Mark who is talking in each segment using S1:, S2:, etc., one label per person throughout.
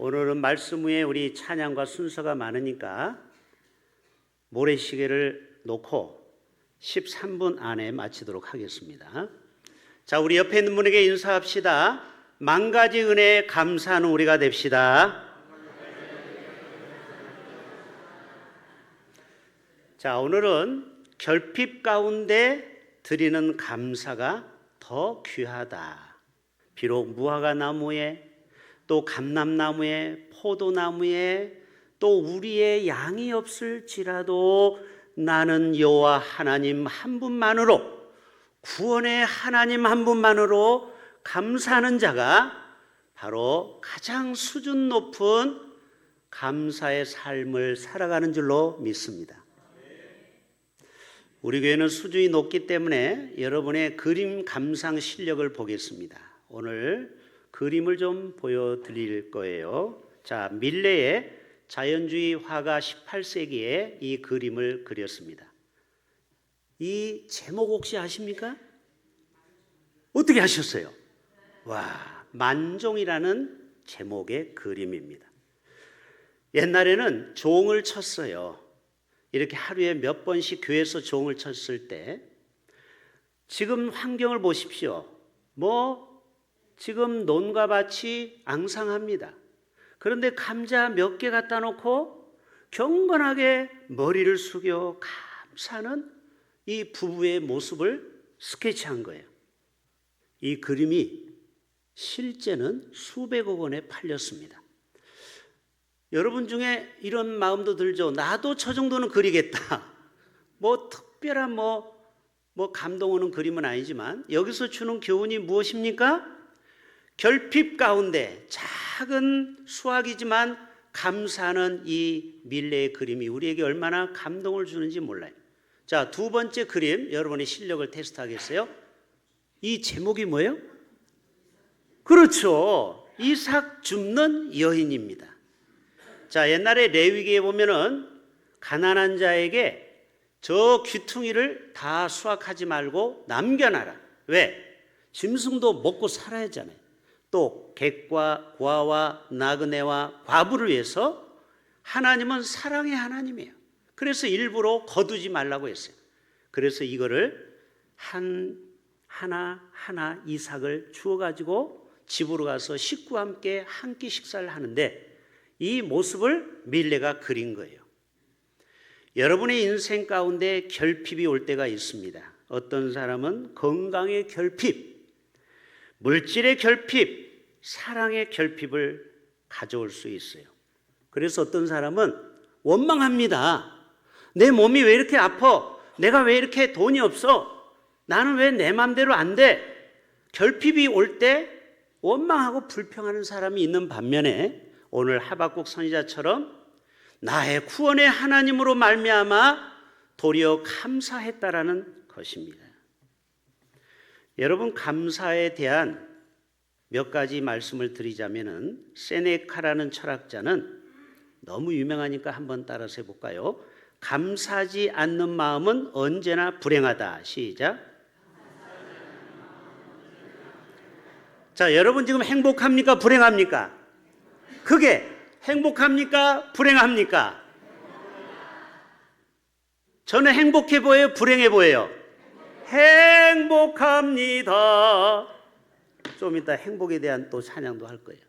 S1: 오늘은 말씀 후에 우리 찬양과 순서가 많으니까 모래시계를 놓고 13분 안에 마치도록 하겠습니다. 자, 우리 옆에 있는 분에게 인사합시다. 만 가지 은혜에 감사하는 우리가 됩시다. 자, 오늘은 결핍 가운데 드리는 감사가 더 귀하다. 비록 무화과 나무에 또 감람나무에 포도나무에 또 우리의 양이 없을지라도 나는 여호와 하나님 한 분만으로, 구원의 하나님 한 분만으로 감사하는 자가 바로 가장 수준 높은 감사의 삶을 살아가는 줄로 믿습니다. 우리 교회는 수준이 높기 때문에 여러분의 그림 감상 실력을 보겠습니다. 오늘 그림을 좀 보여드릴 거예요. 자, 밀레의 자연주의 화가 18세기에 이 그림을 그렸습니다. 이 제목 혹시 아십니까? 어떻게 하셨어요? 와, 만종이라는 제목의 그림입니다. 옛날에는 종을 쳤어요. 이렇게 하루에 몇 번씩 교회에서 종을 쳤을 때, 지금 환경을 보십시오. 지금 논과 밭이 앙상합니다. 그런데 감자 몇 개 갖다 놓고 경건하게 머리를 숙여 감사하는 이 부부의 모습을 스케치한 거예요. 이 그림이 실제는 수백억 원에 팔렸습니다. 여러분 중에 이런 마음도 들죠. 나도 저 정도는 그리겠다. 특별한 감동 오는 그림은 아니지만 여기서 주는 교훈이 무엇입니까? 결핍 가운데 작은 수확이지만 감사하는 이 밀레의 그림이 우리에게 얼마나 감동을 주는지 몰라요. 자, 두 번째 그림, 여러분의 실력을 테스트하겠어요? 이 제목이 뭐예요? 그렇죠. 이삭 줍는 여인입니다. 자, 옛날에 레위기에 보면은 가난한 자에게 저 귀퉁이를 다 수확하지 말고 남겨놔라. 왜? 짐승도 먹고 살아야 하잖아요. 또 객과 과와 나그네와 과부를 위해서 하나님은 사랑의 하나님이에요. 그래서 일부러 거두지 말라고 했어요. 그래서 이거를 하나 이삭을 주워가지고 집으로 가서 식구와 함께 한 끼 식사를 하는데 이 모습을 밀레가 그린 거예요. 여러분의 인생 가운데 결핍이 올 때가 있습니다. 어떤 사람은 건강의 결핍, 물질의 결핍, 사랑의 결핍을 가져올 수 있어요. 그래서 어떤 사람은 원망합니다. 내 몸이 왜 이렇게 아파? 내가 왜 이렇게 돈이 없어? 나는 왜 내 맘대로 안 돼? 결핍이 올 때 원망하고 불평하는 사람이 있는 반면에 오늘 하박국 선지자처럼 나의 구원의 하나님으로 말미암아 도리어 감사했다라는 것입니다. 여러분, 감사에 대한 몇 가지 말씀을 드리자면은 세네카라는 철학자는 너무 유명하니까 한번 따라서 해볼까요? 감사하지 않는 마음은 언제나 불행하다. 시작. 자, 여러분 지금 행복합니까? 불행합니까? 그게 행복합니까? 불행합니까? 저는 행복해 보여요? 불행해 보여요? 행복합니다. 좀 이따 행복에 대한 또 찬양도 할 거예요.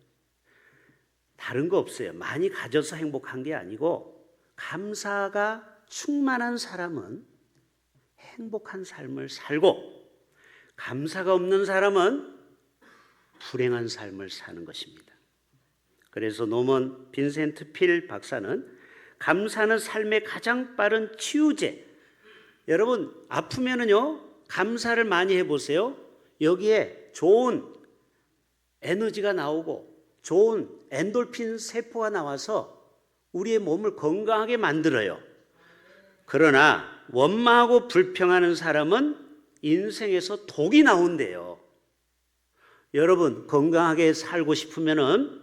S1: 다른 거 없어요. 많이 가져서 행복한 게 아니고 감사가 충만한 사람은 행복한 삶을 살고 감사가 없는 사람은 불행한 삶을 사는 것입니다. 그래서 노먼 빈센트 필 박사는 감사는 삶의 가장 빠른 치유제. 여러분, 아프면은요 감사를 많이 해보세요. 여기에 좋은 에너지가 나오고 좋은 엔돌핀 세포가 나와서 우리의 몸을 건강하게 만들어요. 그러나 원망하고 불평하는 사람은 인생에서 독이 나온대요. 여러분, 건강하게 살고 싶으면은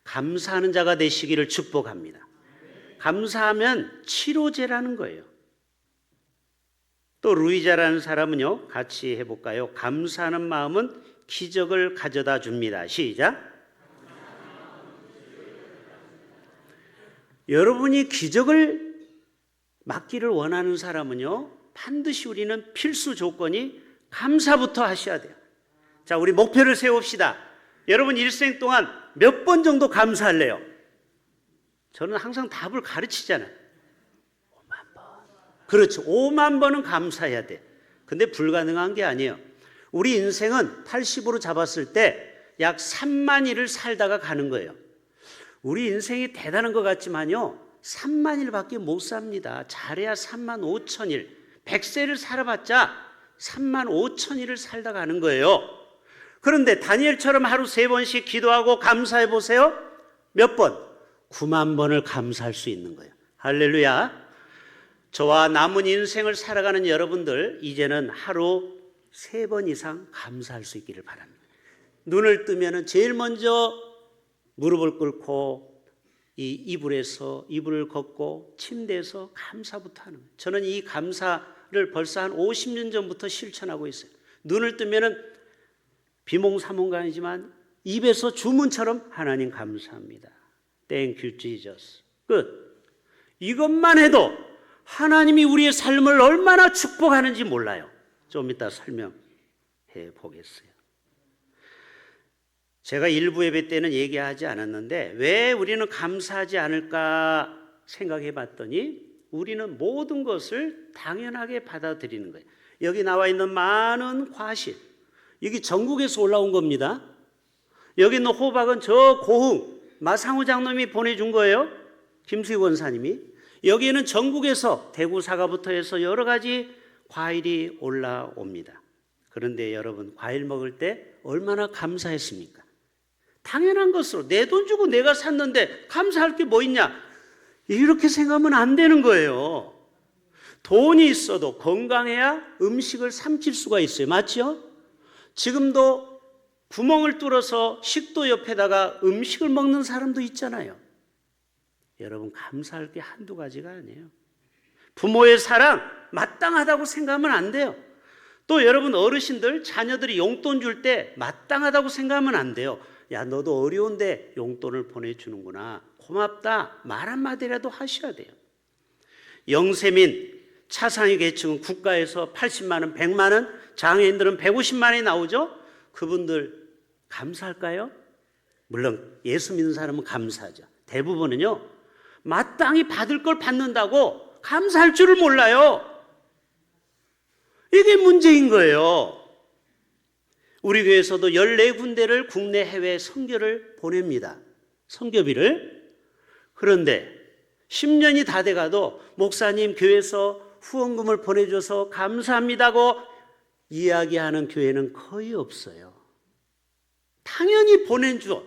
S1: 감사하는 자가 되시기를 축복합니다. 감사하면 치료제라는 거예요. 또 루이자라는 사람은요, 같이 해볼까요? 감사하는 마음은 기적을 가져다 줍니다. 시작. 여러분이 기적을 맡기를 원하는 사람은요, 반드시 우리는 필수 조건이 감사부터 하셔야 돼요. 자, 우리 목표를 세웁시다. 여러분 일생 동안 몇 번 정도 감사할래요? 저는 항상 답을 가르치잖아요. 5만 번. 그렇죠. 5만 번은 감사해야 돼. 근데 불가능한 게 아니에요. 우리 인생은 80으로 잡았을 때 약 3만 일을 살다가 가는 거예요. 우리 인생이 대단한 것 같지만요, 3만 일밖에 못 삽니다. 잘해야 3만 5천 일. 100세를 살아봤자 3만 5천 일을 살다 가는 거예요. 그런데 다니엘처럼 하루 3번씩 기도하고 감사해 보세요. 몇 번? 9만 번을 감사할 수 있는 거예요. 할렐루야. 저와 남은 인생을 살아가는 여러분들, 이제는 하루 3번 이상 감사할 수 있기를 바랍니다. 눈을 뜨면 제일 먼저 무릎을 꿇고 이 이불을 걷고 침대에서 감사부터 하는 거예요. 저는 이 감사를 벌써 한 50년 전부터 실천하고 있어요. 눈을 뜨면 비몽사몽간이지만 입에서 주문처럼 하나님 감사합니다. Thank you, Jesus. 끝. 이것만 해도 하나님이 우리의 삶을 얼마나 축복하는지 몰라요. 좀 이따 설명해 보겠어요. 제가 일부 예배 때는 얘기하지 않았는데 왜 우리는 감사하지 않을까 생각해 봤더니 우리는 모든 것을 당연하게 받아들이는 거예요. 여기 나와 있는 많은 과실, 여기 전국에서 올라온 겁니다. 여기 있는 호박은 저 고흥 마상우 장로님이 보내준 거예요. 김수희 원사님이. 여기에는 전국에서 대구 사과부터 해서 여러 가지 과일이 올라옵니다. 그런데 여러분, 과일 먹을 때 얼마나 감사했습니까? 당연한 것으로 내 돈 주고 내가 샀는데 감사할 게 뭐 있냐, 이렇게 생각하면 안 되는 거예요. 돈이 있어도 건강해야 음식을 삼킬 수가 있어요. 맞죠? 지금도 구멍을 뚫어서 식도 옆에다가 음식을 먹는 사람도 있잖아요. 여러분, 감사할 게 한두 가지가 아니에요. 부모의 사랑 마땅하다고 생각하면 안 돼요. 또 여러분 어르신들 자녀들이 용돈 줄 때 마땅하다고 생각하면 안 돼요. 야, 너도 어려운데 용돈을 보내주는구나, 고맙다, 말 한마디라도 하셔야 돼요. 영세민 차상위 계층은 국가에서 80만 원, 100만 원, 장애인들은 150만 원이 나오죠. 그분들 감사할까요? 물론 예수 믿는 사람은 감사하죠. 대부분은요, 마땅히 받을 걸 받는다고 감사할 줄을 몰라요. 이게 문제인 거예요. 우리 교회에서도 14군데를 국내 해외 선교를 보냅니다. 선교비를. 그런데 10년이 다 돼가도 목사님 교회에서 후원금을 보내줘서 감사합니다고 이야기하는 교회는 거의 없어요. 당연히 보내줘.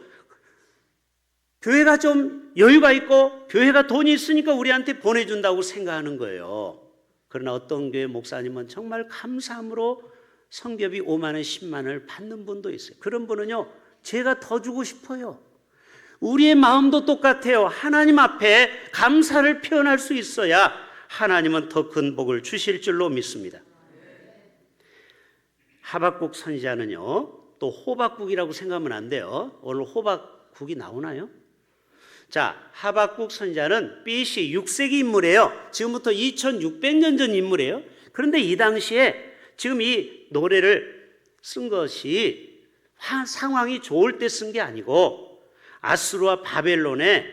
S1: 교회가 좀 여유가 있고 교회가 돈이 있으니까 우리한테 보내준다고 생각하는 거예요. 그러나 어떤 교회 목사님은 정말 감사함으로 선교비 5만 원, 10만 원을 받는 분도 있어요. 그런 분은요, 제가 더 주고 싶어요. 우리의 마음도 똑같아요. 하나님 앞에 감사를 표현할 수 있어야 하나님은 더 큰 복을 주실 줄로 믿습니다. 하박국 선지자는요, 또 호박국이라고 생각하면 안 돼요. 오늘 호박국이 나오나요? 자, 하박국 선지자는 BC 6세기 인물이에요. 지금부터 2600년 전 인물이에요. 그런데 이 당시에 지금 이 노래를 쓴 것이 상황이 좋을 때 쓴 게 아니고 아수르와 바벨론의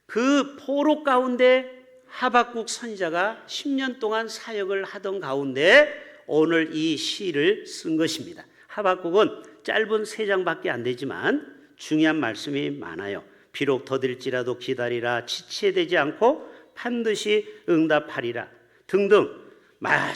S1: 그 포로 가운데 하박국 선지자가 10년 동안 사역을 하던 가운데 오늘 이 시를 쓴 것입니다. 하박국은 짧은 3장밖에 안 되지만 중요한 말씀이 많아요. 비록 더딜지라도 기다리라, 지체되지 않고 반드시 응답하리라 등등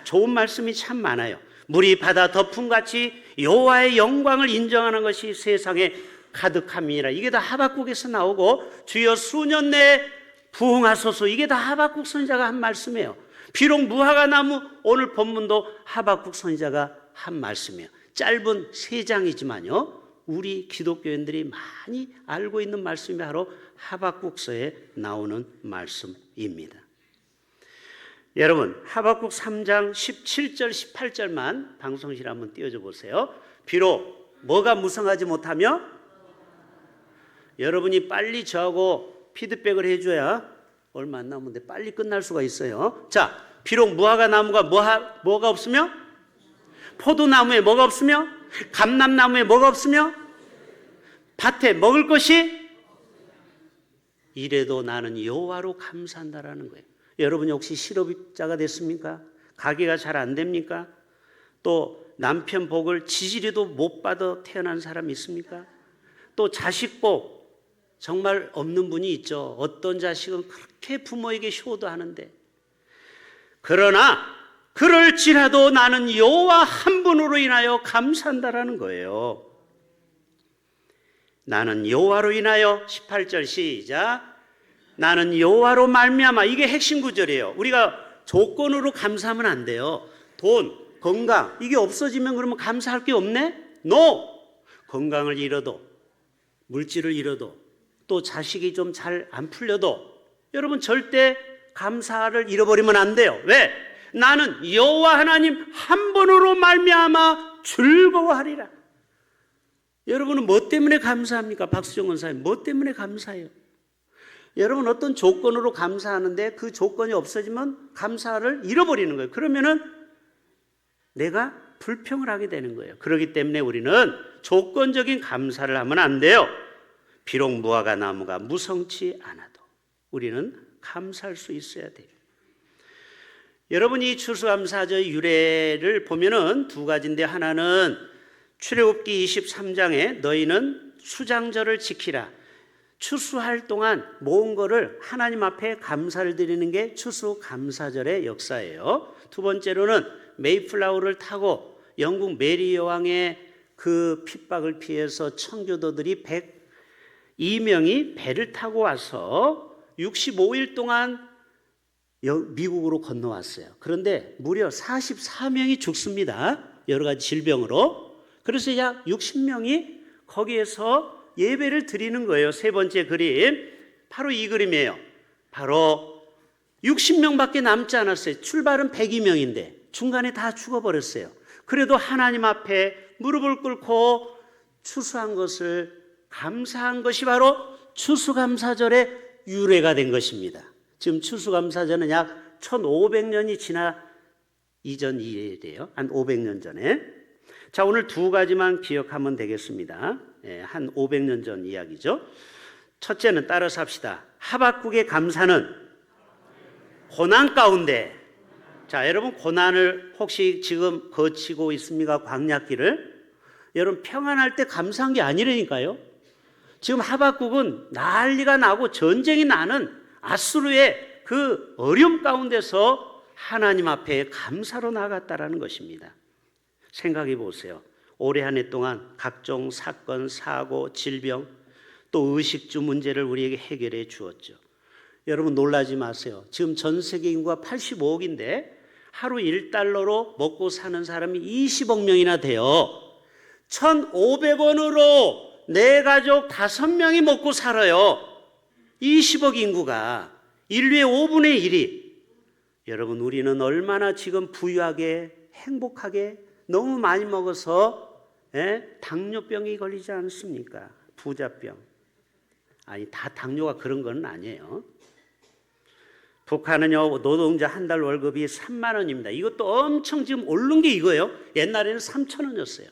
S1: 좋은 말씀이 참 많아요. 물이 바다 덮음같이 여호와의 영광을 인정하는 것이 세상에 가득함이니라. 이게 다 하박국에서 나오고 주여 수년 내에 부흥하소서, 이게 다 하박국 선지자가 한 말씀이에요. 비록 무화과 나무, 오늘 본문도 하박국 선지자가 한 말씀이에요. 짧은 3장이지만요 우리 기독교인들이 많이 알고 있는 말씀이 바로 하박국서에 나오는 말씀입니다. 여러분, 하박국 3장 17절 18절만 방송실 한번 띄워줘 보세요. 비록 뭐가 무성하지 못하며, 여러분이 빨리 저하고 피드백을 해줘야 얼마 안 남았는데 빨리 끝날 수가 있어요. 자, 비록 무화과 나무가 뭐가 없으며 포도나무에 뭐가 없으며 감람나무에 뭐가 없으며 밭에 먹을 것이 이래도 나는 여호와로 감사한다라는 거예요. 여러분이 혹시 실업자가 됐습니까? 가게가 잘 안 됩니까? 또 남편 복을 지지리도 못 받아 태어난 사람 있습니까? 또 자식 복 정말 없는 분이 있죠. 어떤 자식은 그렇게 부모에게 효도하는데, 그러나 그럴지라도 나는 여호와 한 분으로 인하여 감사한다라는 거예요. 나는 여호와로 인하여 18절 시작. 나는 여호와로 말미암아. 이게 핵심 구절이에요. 우리가 조건으로 감사하면 안 돼요. 돈, 건강 이게 없어지면 그러면 감사할 게 없네? No! 건강을 잃어도 물질을 잃어도 또 자식이 좀 잘 안 풀려도 여러분 절대 감사를 잃어버리면 안 돼요. 왜? 나는 여호와 하나님 한 분으로 말미암아 즐거워하리라. 여러분은 뭐 때문에 감사합니까? 박수정 권사님, 뭐 때문에 감사해요? 여러분 어떤 조건으로 감사하는데 그 조건이 없어지면 감사를 잃어버리는 거예요. 그러면은 내가 불평을 하게 되는 거예요. 그렇기 때문에 우리는 조건적인 감사를 하면 안 돼요. 비록 무화과 나무가 무성치 않아도 우리는 감사할 수 있어야 돼요. 여러분이 이 추수감사절의 유래를 보면은 두 가지인데, 하나는 출애굽기 23장에 너희는 수장절을 지키라. 추수할 동안 모은 거를 하나님 앞에 감사를 드리는 게 추수감사절의 역사예요. 두 번째로는 메이플라워를 타고 영국 메리 여왕의 그 핍박을 피해서 청교도들이 102명이 배를 타고 와서 65일 동안 미국으로 건너왔어요. 그런데 무려 44명이 죽습니다. 여러 가지 질병으로. 그래서 약 60명이 거기에서 예배를 드리는 거예요. 세 번째 그림, 바로 이 그림이에요. 바로 60명밖에 남지 않았어요. 출발은 102명인데 중간에 다 죽어버렸어요. 그래도 하나님 앞에 무릎을 꿇고 추수한 것을 감사한 것이 바로 추수감사절의 유래가 된 것입니다. 지금 추수감사절은 약 1500년이 지나 이전 이래요. 한 500년 전에. 자, 오늘 두 가지만 기억하면 되겠습니다. 한 500년 전 이야기죠. 첫째는 따라서 합시다. 하박국의 감사는 고난 가운데. 자, 여러분 고난을 혹시 지금 거치고 있습니까? 광야길을. 여러분 평안할 때 감사한 게 아니라니까요. 지금 하박국은 난리가 나고 전쟁이 나는 아수르의 그 어려움 가운데서 하나님 앞에 감사로 나갔다라는 것입니다. 생각해 보세요. 올해 한 해 동안 각종 사건, 사고, 질병, 또 의식주 문제를 우리에게 해결해 주었죠. 여러분 놀라지 마세요. 지금 전 세계 인구가 85억인데 하루 1달러로 먹고 사는 사람이 20억 명이나 돼요. 1,500원으로 내 가족 5명이 먹고 살아요. 20억 인구가 인류의 5분의 1이. 여러분 우리는 얼마나 지금 부유하게 행복하게 너무 많이 먹어서 당뇨병이 걸리지 않습니까? 부자병. 아니 다 당뇨가 그런 건 아니에요. 북한은요 노동자 한 달 월급이 3만 원입니다. 이것도 엄청 지금 오른 게 이거예요. 옛날에는 3천 원이었어요.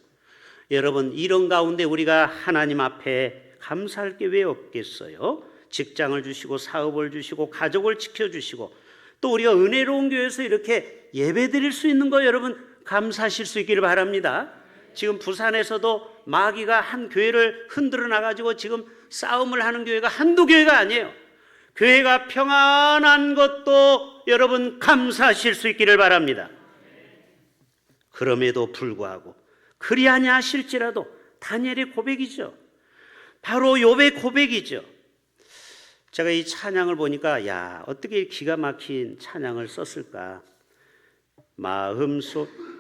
S1: 여러분 이런 가운데 우리가 하나님 앞에 감사할 게 왜 없겠어요? 직장을 주시고 사업을 주시고 가족을 지켜주시고 또 우리가 은혜로운 교회에서 이렇게 예배 드릴 수 있는 거 여러분 감사하실 수 있기를 바랍니다. 지금 부산에서도 마귀가 한 교회를 흔들어 놔가지고 지금 싸움을 하는 교회가 한두 교회가 아니에요. 교회가 평안한 것도 여러분 감사하실 수 있기를 바랍니다. 그럼에도 불구하고 그리하냐 하실지라도 다니엘의 고백이죠. 바로 욥의 고백이죠. 제가 이 찬양을 보니까 야 어떻게 기가 막힌 찬양을 썼을까.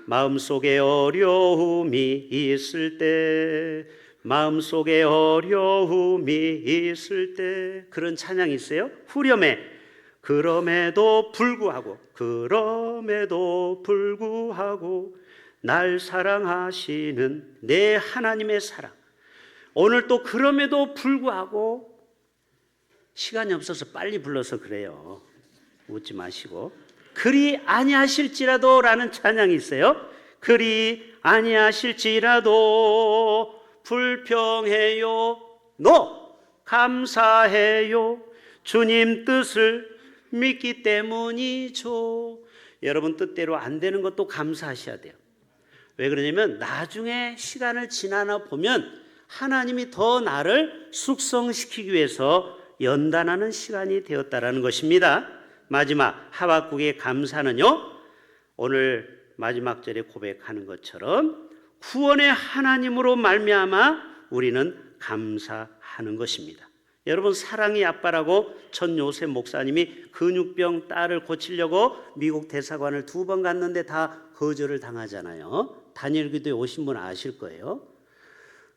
S1: 마음속에 어려움이 있을 때, 마음속에 어려움이 있을 때 그런 찬양이 있어요. 후렴에 그럼에도 불구하고 날 사랑하시는 내 하나님의 사랑. 오늘 또 그럼에도 불구하고 시간이 없어서 빨리 불러서 그래요. 웃지 마시고. 그리 아니하실지라도 라는 찬양이 있어요. 그리 아니하실지라도 불평해요. 감사해요. 주님 뜻을 믿기 때문이죠. 여러분 뜻대로 안 되는 것도 감사하셔야 돼요. 왜 그러냐면 나중에 시간을 지나나 보면 하나님이 더 나를 숙성시키기 위해서 연단하는 시간이 되었다라는 것입니다. 마지막 하박국의 감사는요, 오늘 마지막 절에 고백하는 것처럼 구원의 하나님으로 말미암아 우리는 감사하는 것입니다. 여러분 사랑의 아빠라고 전 요셉 목사님이 근육병 딸을 고치려고 미국 대사관을 2번 갔는데 다 거절을 당하잖아요. 다니엘 기도에 오신 분 아실 거예요.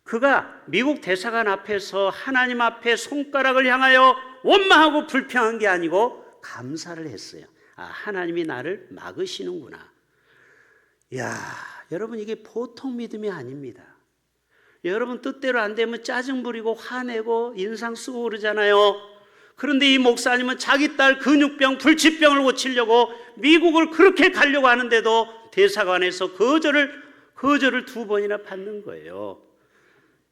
S1: 그가 미국 대사관 앞에서 하나님 앞에 손가락을 향하여 원망하고 불평한 게 아니고 감사를 했어요. 하나님이 나를 막으시는구나. 이야, 여러분 이게 보통 믿음이 아닙니다. 여러분 뜻대로 안 되면 짜증 부리고 화내고 인상 쓰고 그러잖아요. 그런데 이 목사님은 자기 딸 근육병, 불치병을 고치려고 미국을 그렇게 가려고 하는데도 대사관에서 거절을 2번이나 받는 거예요.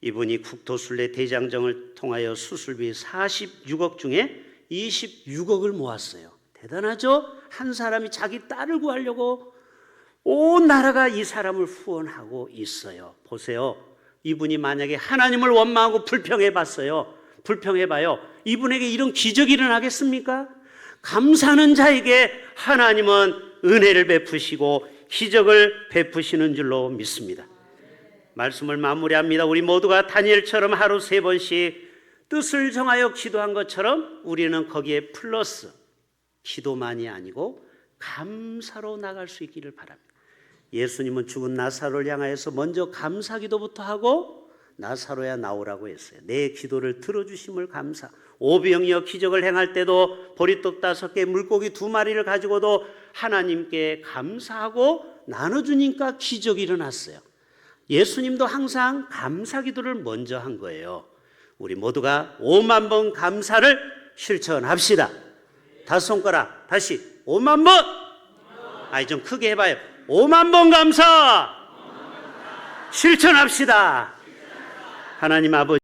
S1: 이분이 국토순례 대장정을 통하여 수술비 46억 중에 26억을 모았어요. 대단하죠? 한 사람이 자기 딸을 구하려고 온 나라가 이 사람을 후원하고 있어요. 보세요. 이분이 만약에 하나님을 원망하고 불평해봐요. 이분에게 이런 기적이 일어나겠습니까? 감사하는 자에게 하나님은 은혜를 베푸시고 기적을 베푸시는 줄로 믿습니다. 말씀을 마무리합니다. 우리 모두가 다니엘처럼 하루 3번씩 뜻을 정하여 기도한 것처럼 우리는 거기에 플러스 기도만이 아니고 감사로 나갈 수 있기를 바랍니다. 예수님은 죽은 나사로를 향하여서 먼저 감사 기도부터 하고 나사로야 나오라고 했어요. 내 기도를 들어주심을 감사. 오병이어 기적을 행할 때도 보리떡 5개 물고기 2마리를 가지고도 하나님께 감사하고 나눠주니까 기적이 일어났어요. 예수님도 항상 감사 기도를 먼저 한 거예요. 우리 모두가 5만 번 감사를 실천합시다. 5손가락 다시 5만 번. 좀 크게 해봐요. 5만 번 감사 실천합시다. 하나님 아버지